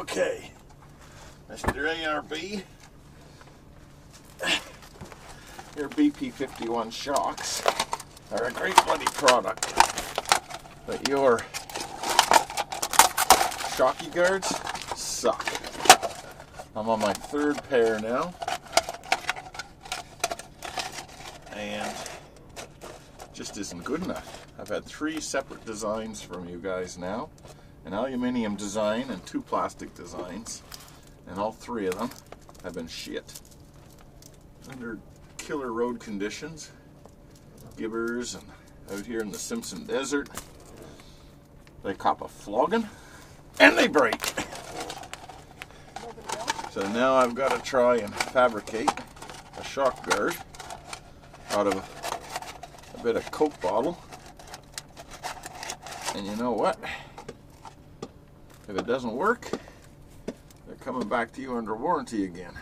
Okay, Mr. ARB, your BP51 shocks are a great bloody product, but your shocky guards suck. I'm on my third pair now, and just isn't good enough. I've had 3 separate designs from you guys now, an aluminium design and 2 plastic designs, and all 3 of them have been shit. Under killer road conditions, gibbers, and out here in the Simpson Desert, they cop a flogging and they break. So now I've got to try and fabricate a shock guard out of a bit of Coke bottle, and you know what? If it doesn't work, they're coming back to you under warranty again.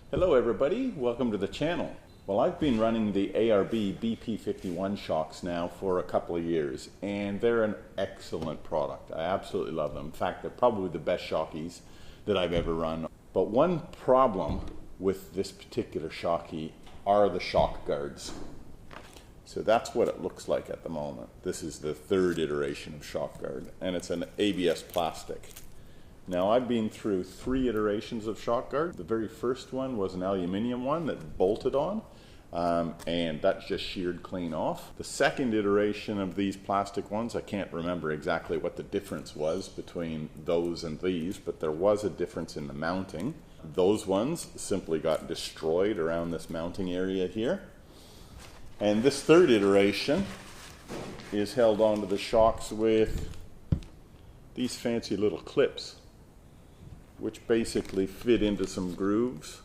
Hello everybody, welcome to the channel. Well, I've been running the ARB BP51 shocks now for a couple of years, and they're an excellent product. I absolutely love them. In fact, they're probably the best shockies that I've ever run. But one problem with this particular shocky are the shock guards. So that's what it looks like at the moment. This is the 3rd iteration of shock guard, and it's an ABS plastic. Now, I've been through 3 iterations of shock guard. The very first one was an aluminium one that bolted on, and that just sheared clean off. The second iteration of these plastic ones, I can't remember exactly what the difference was between those and these, but there was a difference in the mounting. Those ones simply got destroyed around this mounting area here. And this 3rd iteration is held onto the shocks with these fancy little clips, which basically fit into some grooves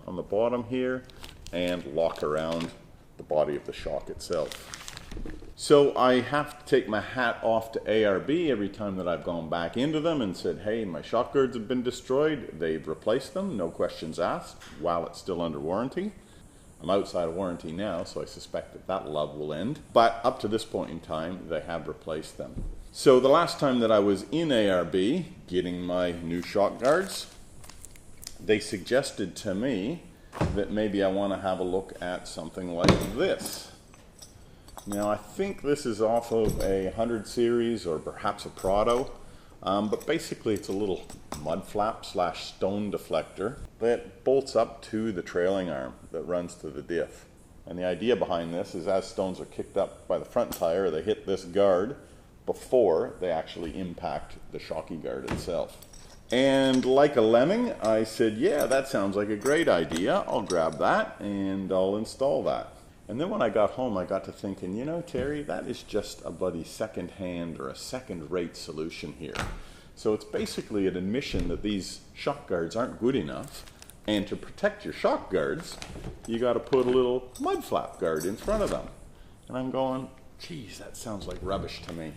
on the bottom here and lock around the body of the shock itself. So I have to take my hat off to ARB every time that I've gone back into them and said, hey, my shock guards have been destroyed. They've replaced them, no questions asked, while it's still under warranty. I'm outside of warranty now, so I suspect that that love will end. But up to this point in time, they have replaced them. So the last time that I was in ARB getting my new shock guards, they suggested to me that maybe I want to have a look at something like this. Now, I think this is off of a 100 series or perhaps a Prado, but basically it's a little mud flap / stone deflector that bolts up to the trailing arm that runs to the diff. And the idea behind this is as stones are kicked up by the front tire, they hit this guard before they actually impact the shocky guard itself. And like a lemming, I said, yeah, that sounds like a great idea. I'll grab that and I'll install that. And then when I got home, I got to thinking, you know, Terry, that is just a bloody second-hand or a second-rate solution here. So it's basically an admission that these shock guards aren't good enough, and to protect your shock guards, you got to put a little mud flap guard in front of them. And I'm going, geez, that sounds like rubbish to me.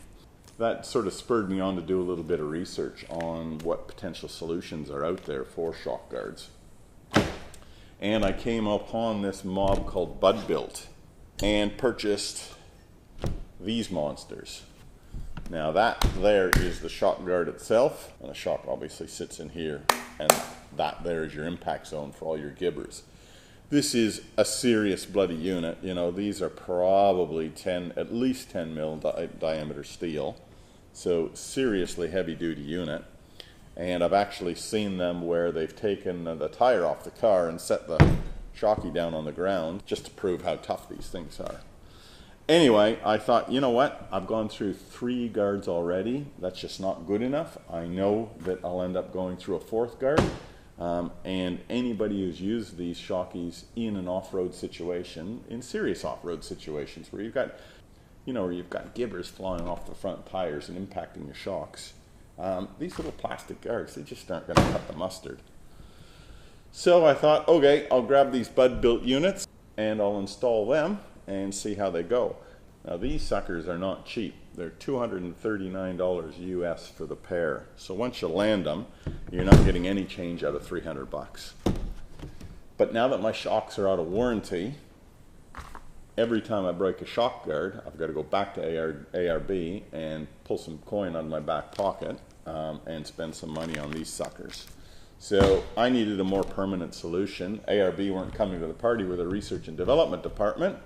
That sort of spurred me on to do a little bit of research on what potential solutions are out there for shock guards. And I came upon this mob called Bud Built and purchased these monsters. Now that there is the shock guard itself, and the shock obviously sits in here, and that there is your impact zone for all your gibbers. This is a serious bloody unit. You know, these are probably at least 10 mil diameter steel. So seriously heavy duty unit. And I've actually seen them where they've taken the tire off the car and set the shocky down on the ground just to prove how tough these things are. Anyway, I thought, you know what? I've gone through 3 guards already. That's just not good enough. I know that I'll end up going through a 4th guard. And anybody who's used these shockies in an off-road situation, in serious off-road situations where you've got, where you've got gibbers flying off the front tires and impacting your shocks, these little plastic guards, they just aren't going to cut the mustard. So I thought, okay, I'll grab these Bud Built units and I'll install them and see how they go. Now these suckers are not cheap. They're $239 US for the pair. So once you land them, you're not getting any change out of 300 bucks. But now that my shocks are out of warranty, every time I break a shock guard, I've got to go back to ARB and pull some coin out of my back pocket and spend some money on these suckers. So I needed a more permanent solution. ARB weren't coming to the party with a research and development department,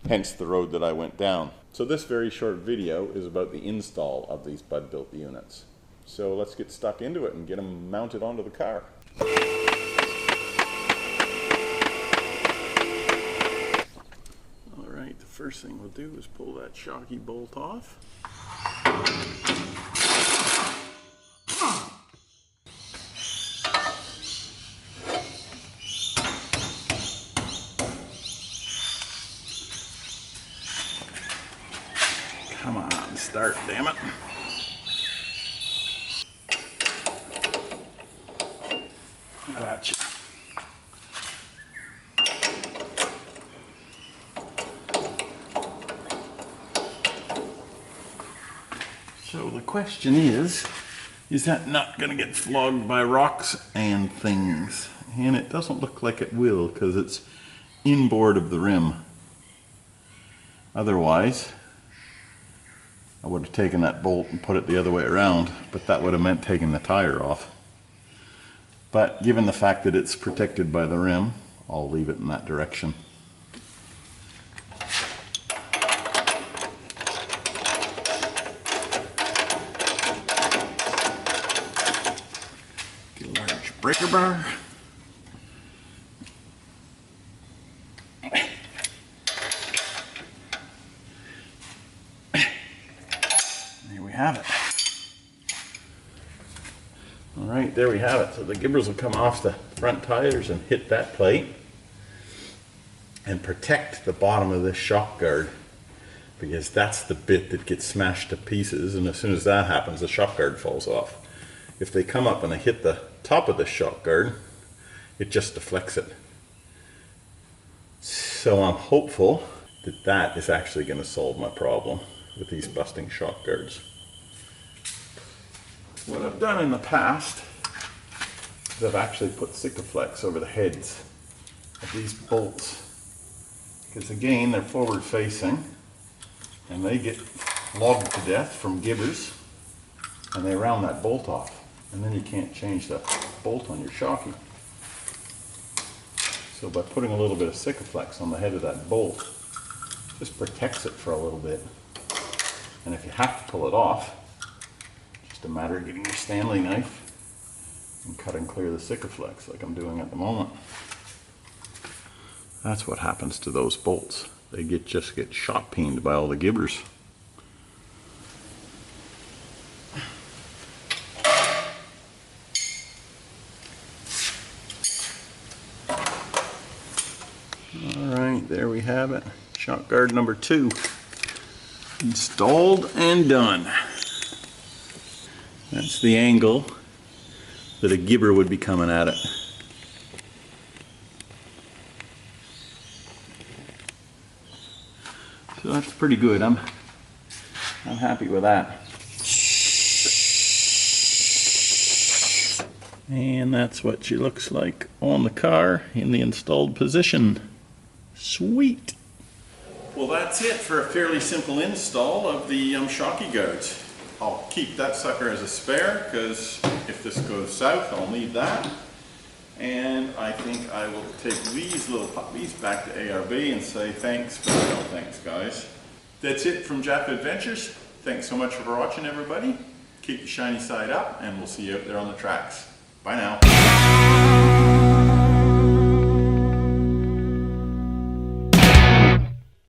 hence the road that I went down. So this very short video is about the install of these Bud-built units. So let's get stuck into it and get them mounted onto the car. All right, the first thing we'll do is pull that shocky bolt off. Come on, start, damn it. Gotcha. So the question is that not going to get flogged by rocks and things? And it doesn't look like it will because it's inboard of the rim. Otherwise, I would have taken that bolt and put it the other way around, but that would have meant taking the tire off. But given the fact that it's protected by the rim, I'll leave it in that direction. Get a large breaker bar. Have it. All right, there we have it. So the gibbers will come off the front tires and hit that plate and protect the bottom of this shock guard, because that's the bit that gets smashed to pieces, and as soon as that happens, the shock guard falls off. If they come up and they hit the top of the shock guard, it just deflects it. So I'm hopeful that that is actually going to solve my problem with these busting shock guards. What I've done in the past is I've actually put Sikaflex over the heads of these bolts, because again, they're forward facing and they get logged to death from gibbers and they round that bolt off, and then you can't change the bolt on your shocky. So by putting a little bit of Sikaflex on the head of that bolt, just protects it for a little bit, and if you have to pull it off, a matter of getting your Stanley knife and cutting clear the Sikaflex like I'm doing at the moment. That's what happens to those bolts. They just get shot peened by all the gibbers. Alright, there we have it. Shock guard number 2. Installed and done. That's the angle that a gibber would be coming at it. So that's pretty good. I'm happy with that. And that's what she looks like on the car in the installed position. Sweet. Well, that's it for a fairly simple install of the shocky guards. I'll keep that sucker as a spare, because if this goes south, I'll need that. And I think I will take these little puppies back to ARB and say thanks, but no thanks, guys. That's it from Jafffa Adventures. Thanks so much for watching, everybody. Keep the shiny side up, and we'll see you out there on the tracks. Bye now.